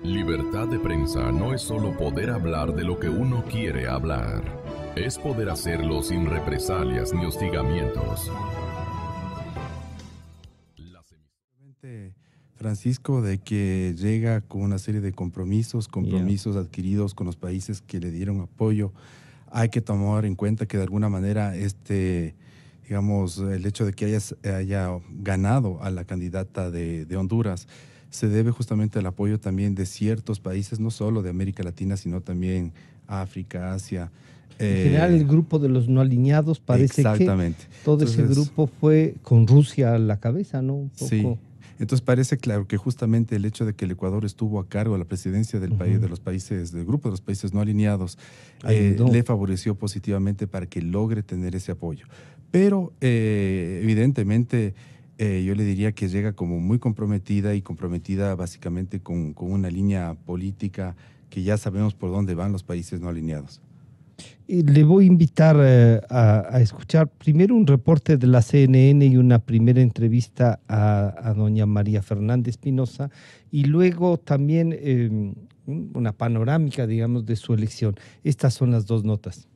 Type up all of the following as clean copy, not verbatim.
Libertad de prensa no es solo poder hablar de lo que uno quiere hablar. Es poder hacerlo sin represalias ni hostigamientos. Francisco, de que llega con una serie de compromisos adquiridos con los países que le dieron apoyo. Hay que tomar en cuenta que de alguna manera digamos, el hecho de que haya ganado a la candidata de Honduras se debe justamente al apoyo también de ciertos países, no solo de América Latina, sino también África, Asia. En general, el grupo de los no alineados parece que todo ese grupo fue con Rusia a la cabeza, ¿no? Un poco. Sí. Entonces parece claro que justamente el hecho de que el Ecuador estuvo a cargo de la presidencia del país, del grupo de los países no alineados, le favoreció positivamente para que logre tener ese apoyo. Pero evidentemente yo le diría que llega como muy comprometida básicamente con una línea política que ya sabemos por dónde van los países no alineados. Y le voy a invitar a escuchar primero un reporte de la CNN y una primera entrevista a doña María Fernanda Espinosa, y luego también una panorámica, digamos, de su elección. Estas son las dos notas.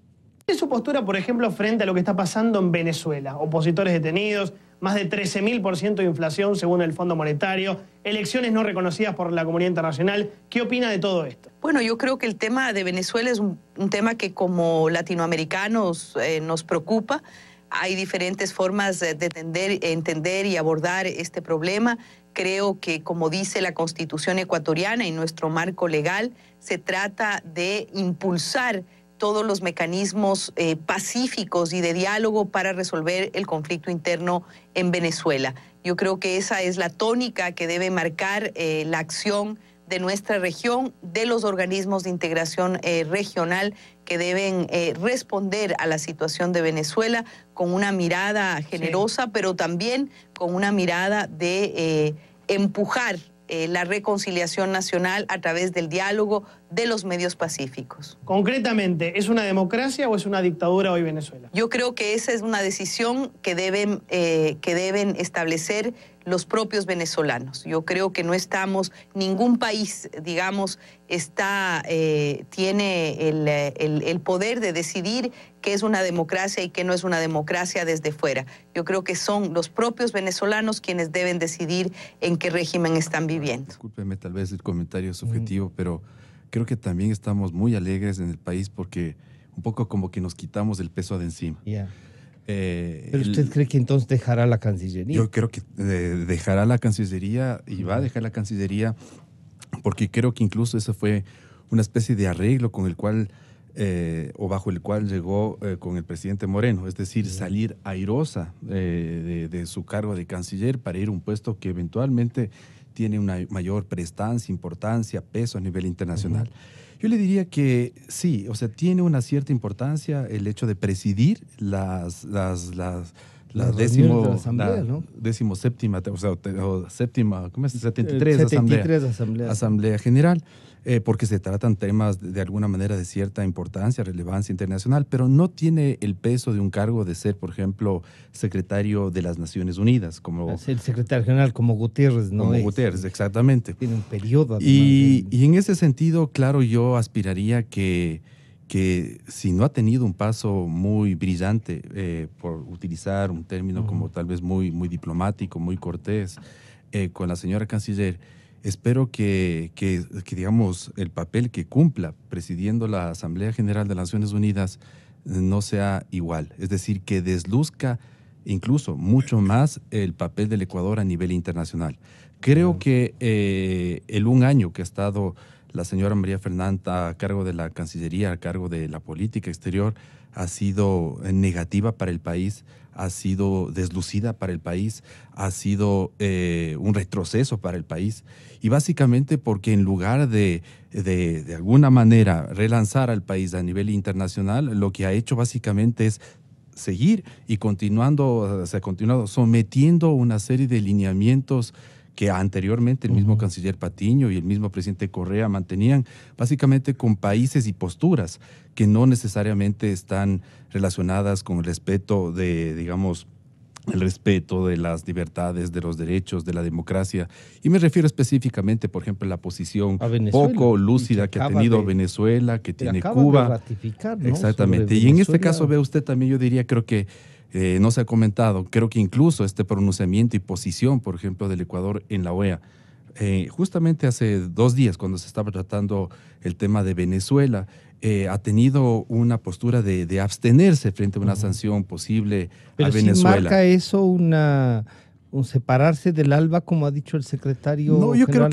¿Cuál es su postura, por ejemplo, frente a lo que está pasando en Venezuela? Opositores detenidos, más de 13.000% de inflación según el Fondo Monetario, elecciones no reconocidas por la comunidad internacional. ¿Qué opina de todo esto? Bueno, yo creo que el tema de Venezuela es un tema que como latinoamericanos nos preocupa. Hay diferentes formas de entender y abordar este problema. Creo que, como dice la Constitución ecuatoriana y nuestro marco legal, se trata de impulsar todos los mecanismos pacíficos y de diálogo para resolver el conflicto interno en Venezuela. Yo creo que esa es la tónica que debe marcar la acción de nuestra región, de los organismos de integración regional que deben responder a la situación de Venezuela con una mirada generosa, pero también con una mirada de empujar la reconciliación nacional a través del diálogo de los medios pacíficos. Concretamente, ¿es una democracia o es una dictadura hoy Venezuela? Yo creo que esa es una decisión que deben establecer los propios venezolanos. Yo creo que no estamos, ningún país, digamos, tiene el poder de decidir qué es una democracia y qué no es una democracia desde fuera. Yo creo que son los propios venezolanos quienes deben decidir en qué régimen están viviendo. Discúlpeme tal vez el comentario subjetivo, pero creo que también estamos muy alegres en el país porque un poco como que nos quitamos el peso de encima. ¿Pero usted cree que entonces dejará la Cancillería? Yo creo que dejará la Cancillería y va a dejar la Cancillería porque creo que incluso eso fue una especie de arreglo con el cual o bajo el cual llegó con el presidente Moreno, es decir, salir airosa de su cargo de canciller para ir a un puesto que eventualmente tiene una mayor prestancia, importancia, peso a nivel internacional. Yo le diría que sí, o sea, tiene una cierta importancia el hecho de presidir las decimoséptima, o séptima, ¿cómo es? 73 Asamblea General, porque se tratan temas de alguna manera de cierta importancia, relevancia internacional, pero no tiene el peso de un cargo de ser, por ejemplo, secretario de las Naciones Unidas. Como el secretario general, como Guterres, ¿no? Como Guterres, exactamente. Tiene un periodo. Y en ese sentido, claro, yo aspiraría que si no ha tenido un paso muy brillante, por utilizar un término como tal vez muy diplomático, muy cortés, con la señora canciller, espero que digamos, el papel que cumpla presidiendo la Asamblea General de las Naciones Unidas no sea igual. Es decir, que desluzca incluso mucho más el papel del Ecuador a nivel internacional. Creo que el un año que ha estado la señora María Fernanda a cargo de la Cancillería, a cargo de la política exterior, ha sido negativa para el país, ha sido deslucida para el país, ha sido un retroceso para el país. Y básicamente porque en lugar de alguna manera relanzar al país a nivel internacional, lo que ha hecho básicamente es seguir y continuando sometiendo una serie de lineamientos que anteriormente el mismo canciller Patiño y el mismo presidente Correa mantenían, básicamente con países y posturas que no necesariamente están relacionadas con el respeto de, digamos, el respeto de las libertades, de los derechos, de la democracia. Y me refiero específicamente, por ejemplo, a la posición poco lúcida que ha tenido Venezuela, que tiene Cuba. De ratificar, ¿no? Exactamente. Y en este caso, ve usted también, yo diría, creo que no se ha comentado, creo que incluso este pronunciamiento y posición, por ejemplo, del Ecuador en la OEA, justamente hace 2 días, cuando se estaba tratando el tema de Venezuela, ha tenido una postura de abstenerse frente a una sanción posible a Venezuela. ¿Sí marca eso un separarse del ALBA, como ha dicho el secretario? No, yo creo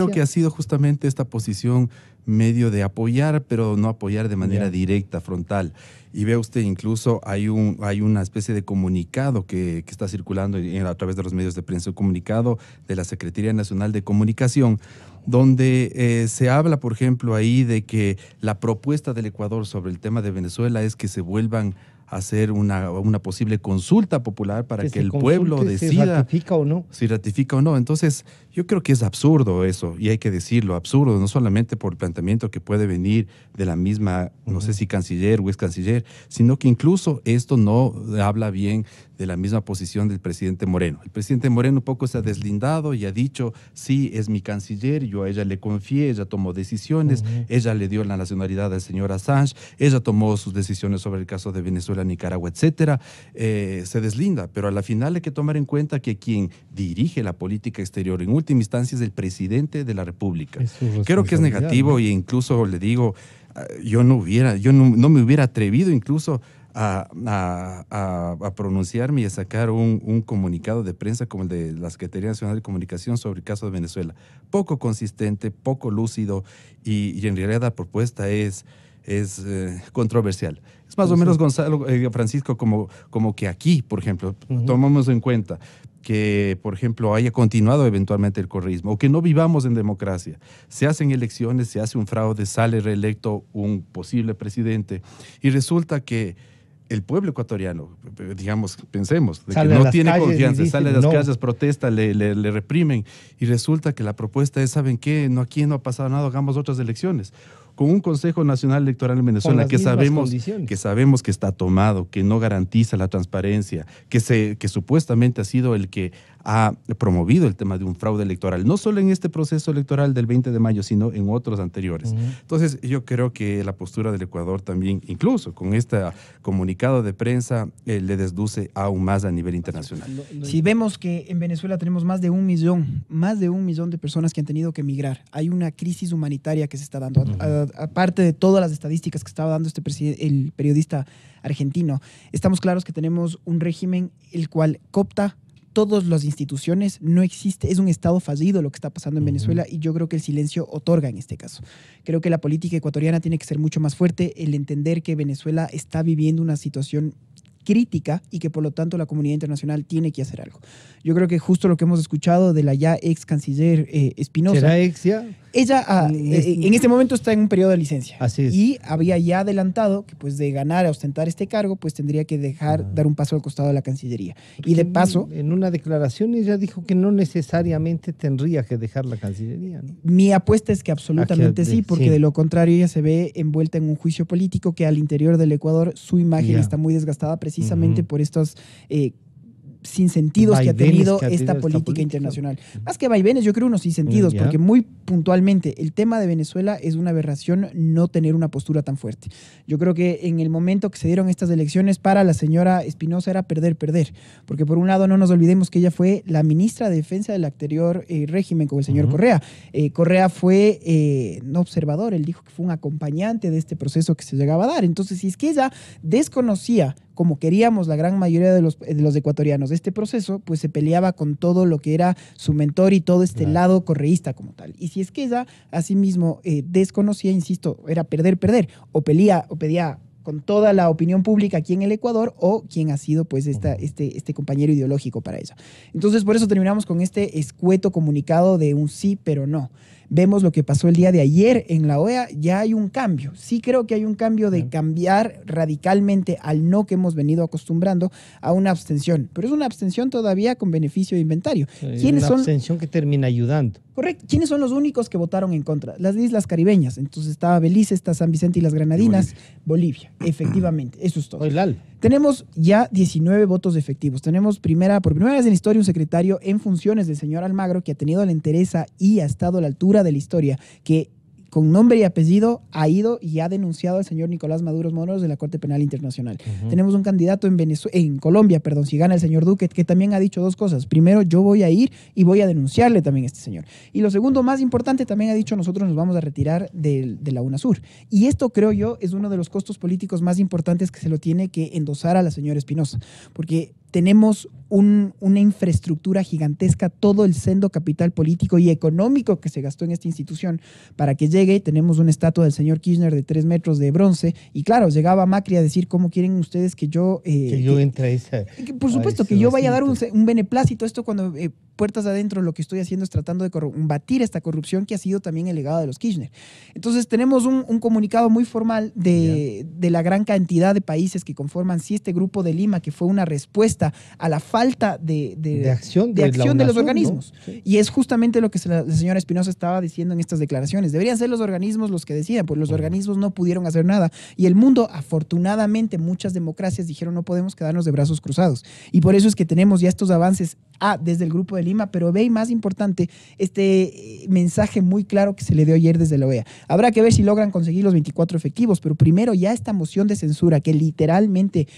que ha sido justamente esta posición medio de apoyar, pero no apoyar de manera directa, frontal. Y ve usted, incluso hay una especie de comunicado que está circulando a través de los medios de prensa, un comunicado de la Secretaría Nacional de Comunicación, donde se habla, por ejemplo, ahí de que la propuesta del Ecuador sobre el tema de Venezuela es que se vuelvan a hacer una posible consulta popular para que el pueblo decida si ratifica o no. Si ratifica o no. Entonces, yo creo que es absurdo eso, y hay que decirlo, absurdo, no solamente por el planteamiento que puede venir de la misma, no sé si canciller o ex canciller, sino que incluso esto no habla bien de la misma posición del presidente Moreno. El presidente Moreno un poco se ha deslindado y ha dicho, sí, es mi canciller, yo a ella le confié, ella tomó decisiones, ella le dio la nacionalidad al señor Assange, ella tomó sus decisiones sobre el caso de Venezuela, Nicaragua, etcétera. Se deslinda, pero a la final hay que tomar en cuenta que quien dirige la política exterior en última instancia es el presidente de la República. Creo que es negativo, ¿no? E incluso le digo, yo no me hubiera atrevido incluso a pronunciarme y a sacar un comunicado de prensa como el de la Secretaría Nacional de Comunicación sobre el caso de Venezuela. Poco consistente, poco lúcido, y en realidad la propuesta es controversial. Es más o menos, Gonzalo, Francisco, como que aquí, por ejemplo, tomamos en cuenta que, por ejemplo, haya continuado eventualmente el correísmo, o que no vivamos en democracia. Se hacen elecciones, se hace un fraude, sale reelecto un posible presidente, y resulta que el pueblo ecuatoriano, digamos, pensemos, de que no tiene confianza, sale a las calles, protesta, le reprimen, y resulta que la propuesta es, ¿saben qué? No, aquí no ha pasado nada, hagamos otras elecciones. Con un Consejo Nacional Electoral en Venezuela que sabemos que está tomado, que no garantiza la transparencia, que supuestamente ha sido el que ha promovido el tema de un fraude electoral, no solo en este proceso electoral del 20 de mayo, sino en otros anteriores. Entonces, yo creo que la postura del Ecuador también, incluso con este comunicado de prensa, le desluce aún más a nivel internacional. Si vemos que en Venezuela tenemos más de 1 millón de personas que han tenido que emigrar, hay una crisis humanitaria que se está dando, aparte de todas las estadísticas que estaba dando el periodista argentino. Estamos claros que tenemos un régimen el cual coopta todas las instituciones, no existe, es un estado fallido lo que está pasando en Venezuela, y yo creo que el silencio otorga en este caso. Creo que la política ecuatoriana tiene que ser mucho más fuerte, el entender que Venezuela está viviendo una situación crítica y que por lo tanto la comunidad internacional tiene que hacer algo. Yo creo que justo lo que hemos escuchado de la ya ex canciller Espinosa. ¿Será ex ya? Ella en este momento está en un periodo de licencia. Así es. Y había ya adelantado que pues de ganar, a ostentar este cargo, pues tendría que dar un paso al costado de la Cancillería. Porque y de paso... En una declaración ella dijo que no necesariamente tendría que dejar la Cancillería, ¿no? Mi apuesta es que absolutamente sí, porque de lo contrario ella se ve envuelta en un juicio político que al interior del Ecuador su imagen está muy desgastada precisamente por estos... sinsentidos que ha tenido esta política internacional. Más que vaivenes, yo creo unos sinsentidos, porque muy puntualmente el tema de Venezuela es una aberración no tener una postura tan fuerte. Yo creo que en el momento que se dieron estas elecciones para la señora Espinosa era perder, porque por un lado no nos olvidemos que ella fue la ministra de Defensa del anterior régimen con el señor Correa. Correa fue no observador, él dijo que fue un acompañante de este proceso que se llegaba a dar. Entonces, si es que ella desconocía, como queríamos la gran mayoría de los ecuatorianos, este proceso, pues se peleaba con todo lo que era su mentor y todo este lado correísta como tal. Y si es que ella, asimismo, desconocía, insisto, era perder, o pedía con toda la opinión pública aquí en el Ecuador, o quien ha sido pues este compañero ideológico para ella. Entonces, por eso terminamos con este escueto comunicado de un sí, pero no. Vemos lo que pasó el día de ayer en la OEA, ya hay un cambio. Sí creo que hay un cambio de cambiar radicalmente al no que hemos venido acostumbrando a una abstención, pero es una abstención todavía con beneficio de inventario. ¿Quiénes son? Una abstención que termina ayudando. Correcto. ¿Quiénes son los únicos que votaron en contra? Las islas caribeñas. Entonces estaba Belice, está San Vicente y las Granadinas, Bolivia. Efectivamente, eso es todo. Tenemos ya 19 votos efectivos. Tenemos por primera vez en la historia un secretario en funciones del señor Almagro que ha tenido la entereza y ha estado a la altura de la historia, que con nombre y apellido ha ido y ha denunciado al señor Nicolás Maduro Moros de la Corte Penal Internacional. Tenemos un candidato en Colombia, si gana el señor Duque, que también ha dicho dos cosas. Primero, yo voy a ir y voy a denunciarle también a este señor. Y lo segundo, más importante, también ha dicho, nosotros nos vamos a retirar de la UNASUR. Y esto, creo yo, es uno de los costos políticos más importantes que se lo tiene que endosar a la señora Espinosa, porque tenemos una infraestructura gigantesca, todo el sendo capital político y económico que se gastó en esta institución para que llegue. Tenemos una estatua del señor Kirchner de 3 metros de bronce y claro, llegaba Macri a decir cómo quieren ustedes que yo... entre a esa... por supuesto, que yo vaya a dar un beneplácito. Esto cuando puertas adentro lo que estoy haciendo es tratando de combatir esta corrupción que ha sido también el legado de los Kirchner. Entonces tenemos un comunicado muy formal de la gran cantidad de países que conforman este grupo de Lima, que fue una respuesta a la falta de acción de los organismos. ¿No? Sí. Y es justamente lo que la señora Espinosa estaba diciendo en estas declaraciones. Deberían ser los organismos los que decidan, pues los organismos no pudieron hacer nada. Y el mundo, afortunadamente, muchas democracias dijeron no podemos quedarnos de brazos cruzados. Y por eso es que tenemos ya estos avances desde el Grupo de Lima, pero ve, y más importante, este mensaje muy claro que se le dio ayer desde la OEA. Habrá que ver si logran conseguir los 24 efectivos, pero primero ya esta moción de censura que literalmente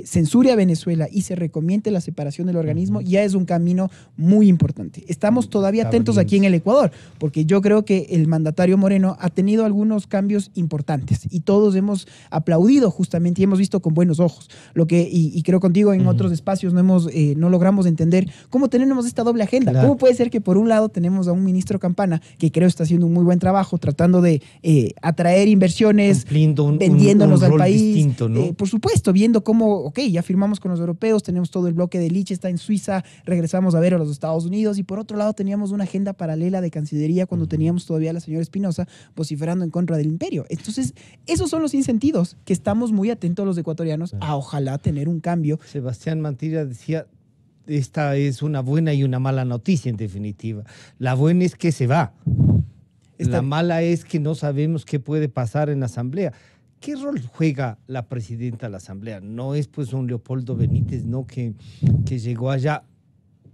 censure a Venezuela y se recomiende la separación del organismo, ya es un camino muy importante. Estamos todavía atentos aquí en el Ecuador, porque yo creo que el mandatario Moreno ha tenido algunos cambios importantes y todos hemos aplaudido justamente y hemos visto con buenos ojos. Y creo contigo en otros espacios no logramos entender cómo tenemos esta doble agenda. Claro. ¿Cómo puede ser que por un lado tenemos a un ministro Campana que creo está haciendo un muy buen trabajo tratando de atraer inversiones, vendiéndonos al país? Distinto, ¿no? Por supuesto, viendo cómo, ya firmamos con los europeos, tenemos todo el bloque de Lich, está en Suiza, regresamos a ver a los Estados Unidos y por otro lado teníamos una agenda paralela de Cancillería cuando teníamos todavía a la señora Espinosa vociferando en contra del imperio. Entonces, esos son los incentivos que estamos muy atentos los ecuatorianos a ojalá tener un cambio. Sebastián Mantilla decía, esta es una buena y una mala noticia en definitiva. La buena es que se va. La mala es que no sabemos qué puede pasar en la Asamblea. ¿Qué rol juega la presidenta de la Asamblea? No es pues un Leopoldo Benítez, ¿no? que llegó allá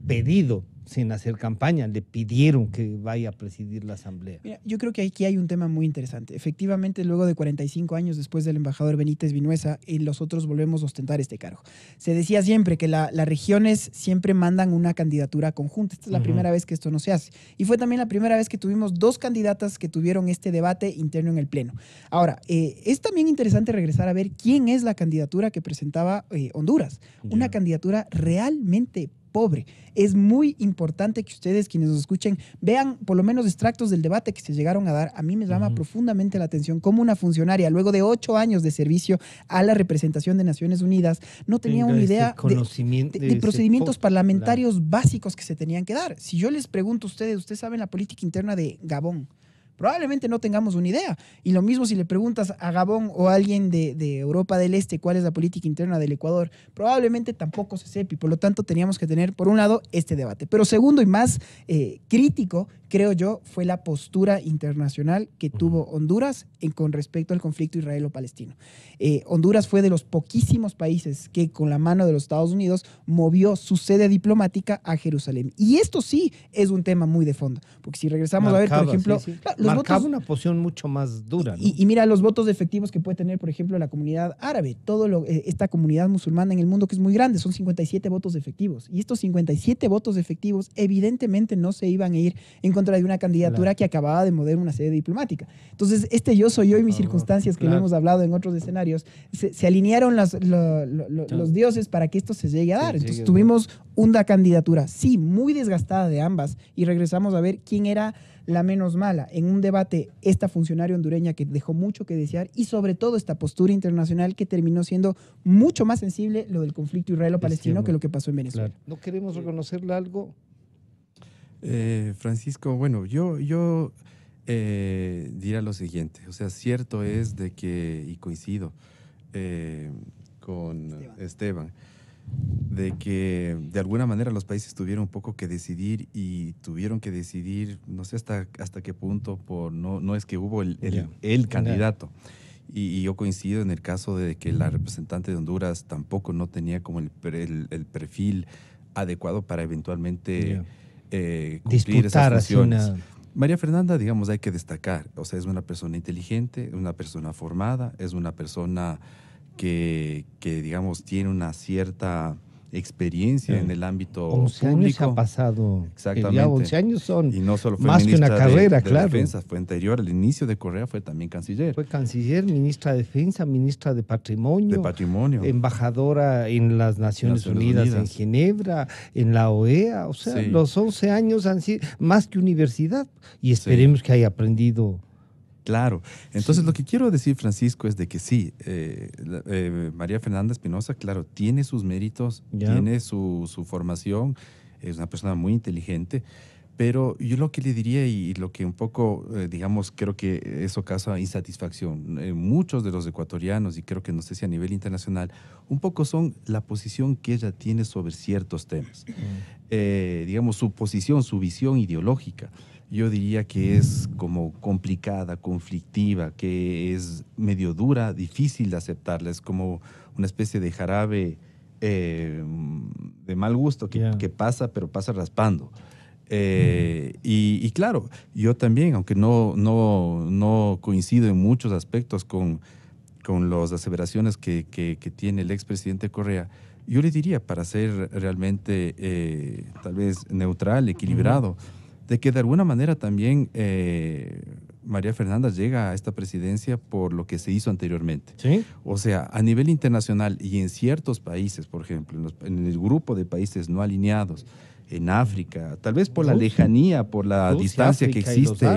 pedido, sin hacer campaña, le pidieron que vaya a presidir la Asamblea. Mira, yo creo que aquí hay un tema muy interesante. Efectivamente, luego de 45 años después del embajador Benítez Vinuesa, nosotros volvemos a ostentar este cargo. Se decía siempre que las regiones siempre mandan una candidatura conjunta. Esta es la primera vez que esto no se hace. Y fue también la primera vez que tuvimos 2 candidatas que tuvieron este debate interno en el Pleno. Ahora, es también interesante regresar a ver quién es la candidatura que presentaba Honduras. Una candidatura realmente pobre. Es muy importante que ustedes, quienes nos escuchen, vean por lo menos extractos del debate que se llegaron a dar. A mí me llama profundamente la atención cómo una funcionaria, luego de 8 años de servicio a la representación de Naciones Unidas, no tenía una idea de procedimientos parlamentarios básicos que se tenían que dar. Si yo les pregunto a ustedes saben la política interna de Gabón, probablemente no tengamos una idea. Y lo mismo si le preguntas a Gabón o a alguien de Europa del Este cuál es la política interna del Ecuador, probablemente tampoco se sepa. Y por lo tanto teníamos que tener, por un lado, este debate. Pero segundo y más crítico, creo yo, fue la postura internacional que tuvo Honduras con respecto al conflicto israelo-palestino. Honduras fue de los poquísimos países que con la mano de los Estados Unidos movió su sede diplomática a Jerusalén. Y esto sí es un tema muy de fondo. Porque si regresamos a ver, por ejemplo... Sí. Marcaba una posición mucho más dura, ¿no? Y mira los votos efectivos que puede tener, por ejemplo, la comunidad árabe, esta comunidad musulmana en el mundo que es muy grande, son 57 votos efectivos. Y estos 57 votos efectivos evidentemente no se iban a ir en contra de una candidatura que acababa de mover una sede diplomática. Entonces, yo soy yo y mis circunstancias que lo hemos hablado en otros escenarios, se alinearon los dioses para que esto se llegue a dar. Entonces, tuvimos una candidatura, sí, muy desgastada de ambas y regresamos a ver quién era la menos mala en un debate, esta funcionaria hondureña que dejó mucho que desear y sobre todo esta postura internacional que terminó siendo mucho más sensible lo del conflicto israelo-palestino que lo que pasó en Venezuela. Claro. ¿No queremos reconocerle algo? Francisco, bueno, yo diría lo siguiente, o sea, cierto es de que, y coincido con Esteban, de que de alguna manera los países tuvieron un poco que decidir y tuvieron que decidir, no sé hasta qué punto, no es que hubo el candidato. Y yo coincido en el caso de que la representante de Honduras tampoco no tenía como el perfil adecuado para eventualmente cumplir esas funciones. María Fernanda, digamos, hay que destacar, o sea, es una persona inteligente, una persona formada, es una persona que digamos, tiene una cierta experiencia en el ámbito 11 público. años ha pasado. Exactamente. Ya 11 años son y no solo fue más que una carrera, de claro. Defensa, fue anterior, al inicio de Correa fue también canciller. Fue canciller, ministra de Defensa, ministra de Patrimonio. Embajadora en las Naciones Unidas en Ginebra, en la OEA. O sea, los 11 años han sido más que universidad. Y esperemos que haya aprendido. Claro. Entonces, lo que quiero decir, Francisco, es de que sí, María Fernanda Espinosa, claro, tiene sus méritos, tiene su formación, es una persona muy inteligente, pero yo lo que le diría y lo que un poco, digamos, creo que eso causa insatisfacción. Muchos de los ecuatorianos, y creo que no sé si a nivel internacional, un poco son la posición que ella tiene sobre ciertos temas. Digamos, su posición, su visión ideológica. Yo diría que es como complicada, conflictiva, que es medio dura, difícil de aceptarla. Es como una especie de jarabe de mal gusto que pasa, pero pasa raspando. Y claro, yo también, aunque no coincido en muchos aspectos con las aseveraciones que tiene el expresidente Correa, yo le diría, para ser realmente tal vez neutral, equilibrado, de que de alguna manera también María Fernanda llega a esta presidencia por lo que se hizo anteriormente. ¿Sí? O sea, a nivel internacional y en ciertos países, por ejemplo, en el grupo de países no alineados, en África, tal vez por la lejanía, por la distancia que existe,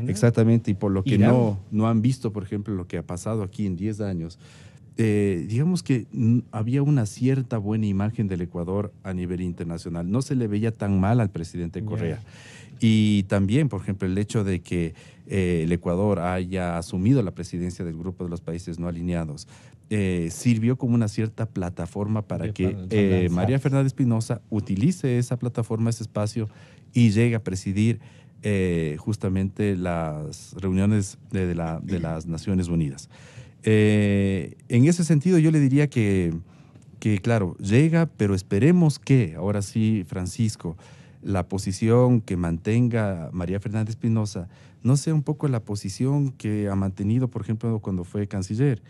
exactamente, y por lo que no han visto, por ejemplo, lo que ha pasado aquí en 10 años. Digamos que había una cierta buena imagen del Ecuador a nivel internacional. No se le veía tan mal al presidente Correa. Y también, por ejemplo, el hecho de que el Ecuador haya asumido la presidencia del grupo de los países no alineados sirvió como una cierta plataforma para que María Fernanda Espinosa utilice esa plataforma, ese espacio, y llegue a presidir justamente las reuniones de las Naciones Unidas. En ese sentido, yo le diría que claro, llega, pero esperemos que, ahora sí, Francisco, la posición que mantenga María Fernanda Espinosa no sea un poco la posición que ha mantenido, por ejemplo, cuando fue canciller.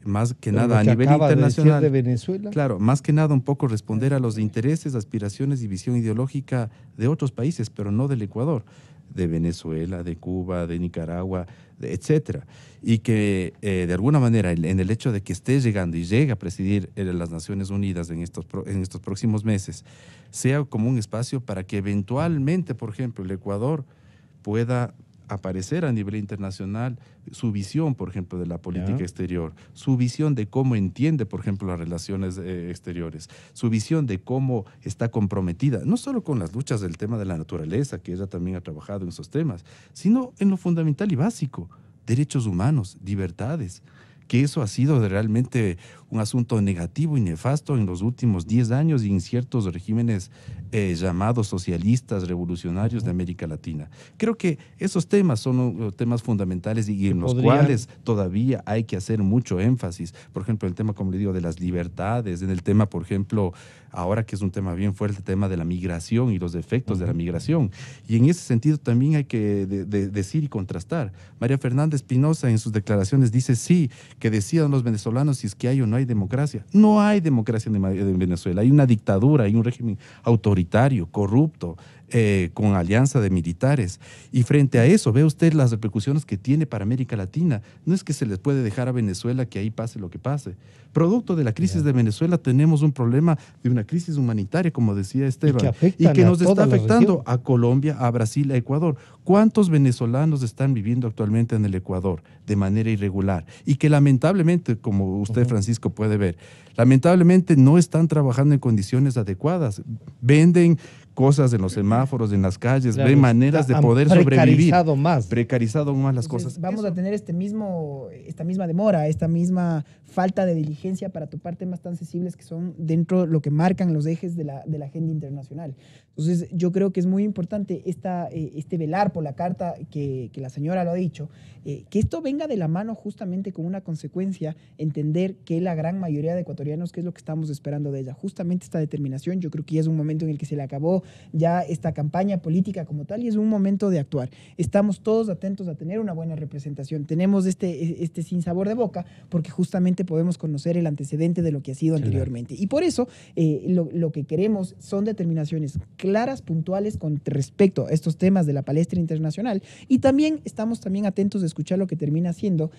Más que nada a nivel internacional. De Venezuela. Claro, más que nada un poco responder a los intereses, aspiraciones y visión ideológica de otros países, pero no del Ecuador, de Venezuela, de Cuba, de Nicaragua, etcétera. Y que de alguna manera en el hecho de que esté llegando y llegue a presidir las Naciones Unidas en estos próximos meses, sea como un espacio para que eventualmente, por ejemplo, el Ecuador pueda aparecer a nivel internacional su visión, por ejemplo, de la política exterior, su visión de cómo entiende, por ejemplo, las relaciones exteriores, su visión de cómo está comprometida, no solo con las luchas del tema de la naturaleza, que ella también ha trabajado en esos temas, sino en lo fundamental y básico, derechos humanos, libertades, que eso ha sido realmente un asunto negativo y nefasto en los últimos 10 años y en ciertos regímenes llamados socialistas, revolucionarios de América Latina. Creo que esos temas son temas fundamentales y en los cuales todavía hay que hacer mucho énfasis. Por ejemplo, el tema, como le digo, de las libertades, en el tema, por ejemplo, ahora que es un tema bien fuerte, el tema de la migración y los efectos de la migración. Y en ese sentido también hay que decir y contrastar. María Fernanda Espinosa en sus declaraciones dice sí, que decidan los venezolanos si es que hay o no hay democracia. No hay democracia en Venezuela, hay una dictadura, hay un régimen autoritario, corrupto, con alianza de militares. Y frente a eso, ve usted las repercusiones que tiene para América Latina. No es que se les puede dejar a Venezuela que ahí pase lo que pase. Producto de la crisis de Venezuela tenemos un problema de una crisis humanitaria, como decía Esteban, y que nos está afectando a Colombia, a Brasil, a Ecuador. ¿Cuántos venezolanos están viviendo actualmente en el Ecuador de manera irregular? Y que lamentablemente, como usted, Francisco, puede ver, lamentablemente no están trabajando en condiciones adecuadas. Venden cosas en los semáforos, en las calles, ve maneras de poder sobrevivir. Precarizado más las cosas. Vamos a tener esta misma demora, esta misma falta de diligencia para topar temas tan sensibles que son dentro de lo que marcan los ejes de la agenda internacional. Entonces, yo creo que es muy importante este velar por la carta que la señora lo ha dicho, que esto venga de la mano justamente con una consecuencia, entender que la gran mayoría de ecuatorianos, ¿qué es lo que estamos esperando de ella? Justamente esta determinación. Yo creo que ya es un momento en el que se le acabó ya esta campaña política como tal y es un momento de actuar. Estamos todos atentos a tener una buena representación. Tenemos este sinsabor de boca porque justamente podemos conocer el antecedente de lo que ha sido anteriormente. Y por eso lo que queremos son determinaciones claras, puntuales con respecto a estos temas de la palestra internacional y también estamos atentos de escuchar lo que termina siendo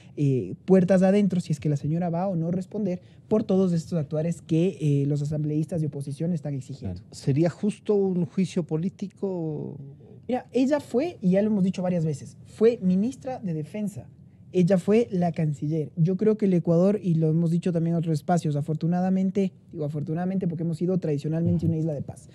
puertas adentro, si es que la señora va o no responder por todos estos actuares que los asambleístas de oposición están exigiendo. ¿Sería justo un juicio político? Mira, ella fue, y ya lo hemos dicho varias veces, fue ministra de Defensa. Ella fue la canciller. Yo creo que el Ecuador, y lo hemos dicho también en otros espacios, afortunadamente porque hemos sido tradicionalmente una isla de paz,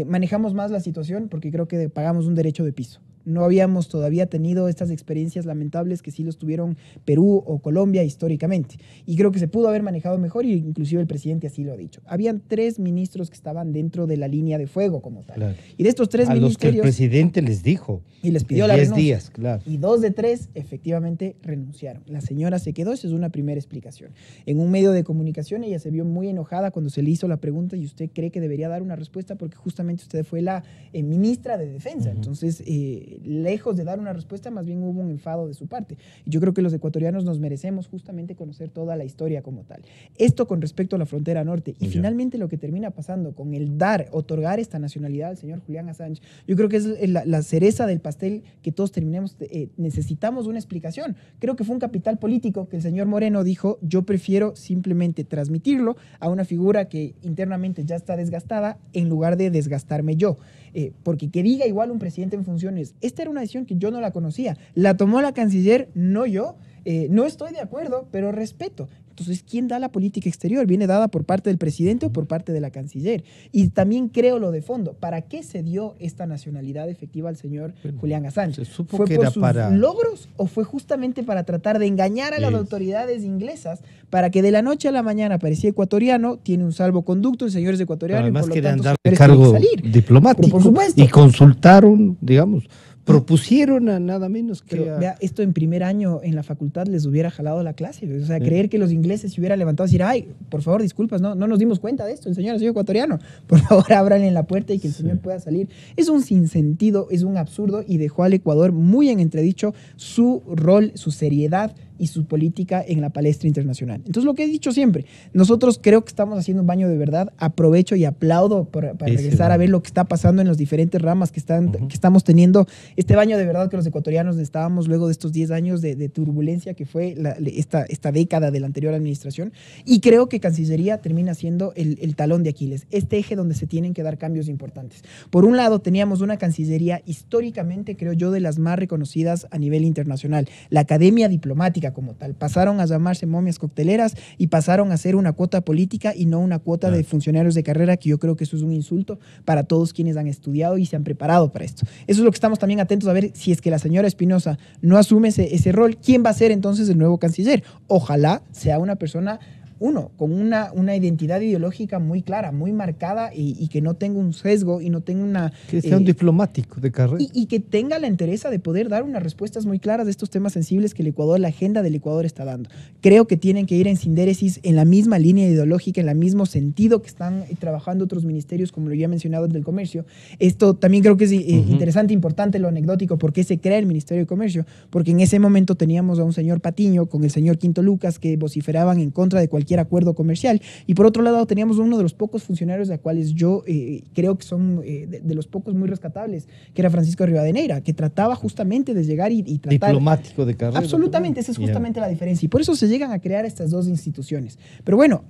manejamos más la situación porque creo que pagamos un derecho de piso. No habíamos todavía tenido estas experiencias lamentables que sí los tuvieron Perú o Colombia históricamente. Y creo que se pudo haber manejado mejor y inclusive el presidente así lo ha dicho. Habían 3 ministros que estaban dentro de la línea de fuego como tal. Claro. Y de estos 3 ministerios... A los que el presidente les dijo. Y les pidió la renuncia. 10 días, claro. Y 2 de 3 efectivamente renunciaron. La señora se quedó, esa es una primera explicación. En un medio de comunicación ella se vio muy enojada cuando se le hizo la pregunta y usted cree que debería dar una respuesta porque justamente usted fue la ministra de Defensa. Entonces... lejos de dar una respuesta, más bien hubo un enfado de su parte. Y yo creo que los ecuatorianos nos merecemos justamente conocer toda la historia como tal. Esto con respecto a la frontera norte. Y finalmente lo que termina pasando con el otorgar esta nacionalidad al señor Julián Assange, yo creo que es la cereza del pastel que todos necesitamos una explicación. Creo que fue un capital político que el señor Moreno dijo, yo prefiero simplemente transmitirlo a una figura que internamente ya está desgastada en lugar de desgastarme yo. Porque que diga igual un presidente en funciones, esta era una decisión que yo no la conocía, la tomó la canciller, no yo, no estoy de acuerdo, pero respeto. Entonces, ¿quién da la política exterior? ¿Viene dada por parte del presidente o por parte de la canciller? Y también creo lo de fondo. ¿Para qué se dio esta nacionalidad efectiva al señor Julián Assange? ¿Fue por sus logros o fue justamente para tratar de engañar a las autoridades inglesas para que de la noche a la mañana parecía ecuatoriano, tiene un salvoconducto, el señor es ecuatoriano y por lo tanto andar de cargo diplomático? Por supuesto. Y consultaron, digamos... propusieron a nada menos que... Pero, vea, esto en primer año en la facultad les hubiera jalado la clase. O sea, creer que los ingleses se hubieran levantado y decir, ay, por favor, disculpas, no nos dimos cuenta de esto, el señor ecuatoriano. Por favor, ábranle la puerta y que el señor pueda salir. Es un sinsentido, es un absurdo y dejó al Ecuador muy en entredicho su rol, su seriedad y su política en la palestra internacional. Entonces, lo que he dicho siempre, nosotros creo que estamos haciendo un baño de verdad, aprovecho y aplaudo para regresar a ver lo que está pasando en las diferentes ramas que estamos teniendo, este baño de verdad que los ecuatorianos necesitábamos luego de estos 10 años de turbulencia que fue esta década de la anterior administración, y creo que Cancillería termina siendo el talón de Aquiles, este eje donde se tienen que dar cambios importantes. Por un lado, teníamos una Cancillería históricamente, creo yo, de las más reconocidas a nivel internacional, la Academia Diplomática como tal. Pasaron a llamarse momias cocteleras y pasaron a ser una cuota política y no una cuota de funcionarios de carrera, que yo creo que eso es un insulto para todos quienes han estudiado y se han preparado para esto. Eso es lo que estamos también atentos a ver, si es que la señora Espinosa no asume ese rol, ¿quién va a ser entonces el nuevo canciller? Ojalá sea una persona con una identidad ideológica muy clara, muy marcada y que no tenga un sesgo y no tenga una... Que sea un diplomático de carrera. Y que tenga la entereza de poder dar unas respuestas muy claras de estos temas sensibles que la agenda del Ecuador está dando. Creo que tienen que ir en sindéresis en la misma línea ideológica, en el mismo sentido que están trabajando otros ministerios, como lo ya he mencionado, del comercio. Esto también creo que es interesante, importante, lo anecdótico, por qué se crea el Ministerio de Comercio, porque en ese momento teníamos a un señor Patiño con el señor Quinto Lucas que vociferaban en contra de cualquier acuerdo comercial, y por otro lado teníamos uno de los pocos funcionarios de los cuales yo creo que son de los pocos muy rescatables, que era Francisco Rivadeneira, que trataba justamente de llegar y tratar... Diplomático de carrera. Absolutamente, esa es justamente la diferencia, y por eso se llegan a crear estas dos instituciones. Pero bueno,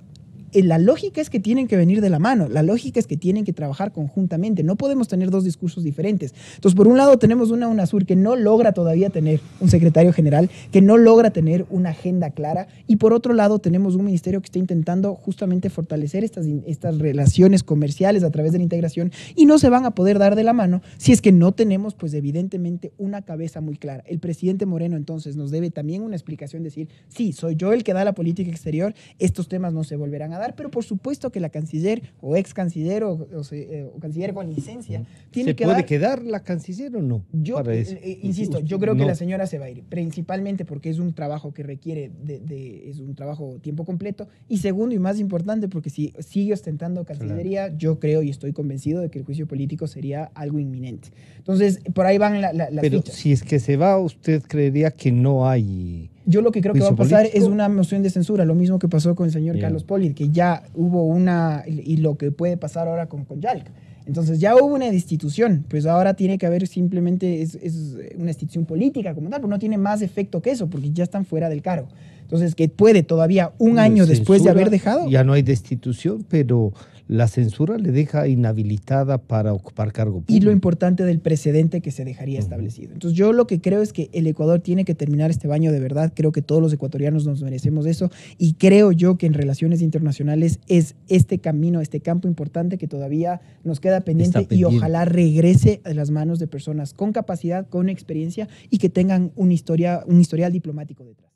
la lógica es que tienen que venir de la mano, la lógica es que tienen que trabajar conjuntamente, no podemos tener dos discursos diferentes. Entonces, por un lado tenemos una UNASUR que no logra todavía tener un secretario general, que no logra tener una agenda clara, y por otro lado tenemos un ministerio que está intentando justamente fortalecer estas relaciones comerciales a través de la integración, y no se van a poder dar de la mano si es que no tenemos, pues evidentemente, una cabeza muy clara. El presidente Moreno entonces nos debe también una explicación, decir, sí, soy yo el que da la política exterior, estos temas no se volverán a dar, pero por supuesto que la canciller o ex canciller o canciller con licencia tiene que dar... ¿Se puede quedar la canciller o no? Yo insisto, yo creo que la señora se va a ir, principalmente porque es un trabajo que requiere es un trabajo tiempo completo, y segundo y más importante porque si sigue ostentando Cancillería, claro, yo creo y estoy convencido de que el juicio político sería algo inminente. Entonces, por ahí van las Pero fichas. Si es que se va, ¿usted creería que no hay... Yo lo que creo que va a pasar político? es una moción de censura, lo mismo que pasó con el señor Carlos Polit, que ya hubo una, y lo que puede pasar ahora con Yalc. Entonces ya hubo una destitución, pues ahora tiene que haber simplemente, es una destitución política como tal, pero no tiene más efecto que eso, porque ya están fuera del cargo. Entonces, que puede todavía un año después de haber dejado... Ya no hay destitución, pero la censura le deja inhabilitada para ocupar cargo público. Y lo importante del precedente que se dejaría establecido. Entonces, yo lo que creo es que el Ecuador tiene que terminar este baño de verdad. Creo que todos los ecuatorianos nos merecemos eso. Y creo yo que en relaciones internacionales es este camino, este campo importante que todavía nos queda pendiente y ojalá regrese a las manos de personas con capacidad, con experiencia y que tengan un historial diplomático detrás.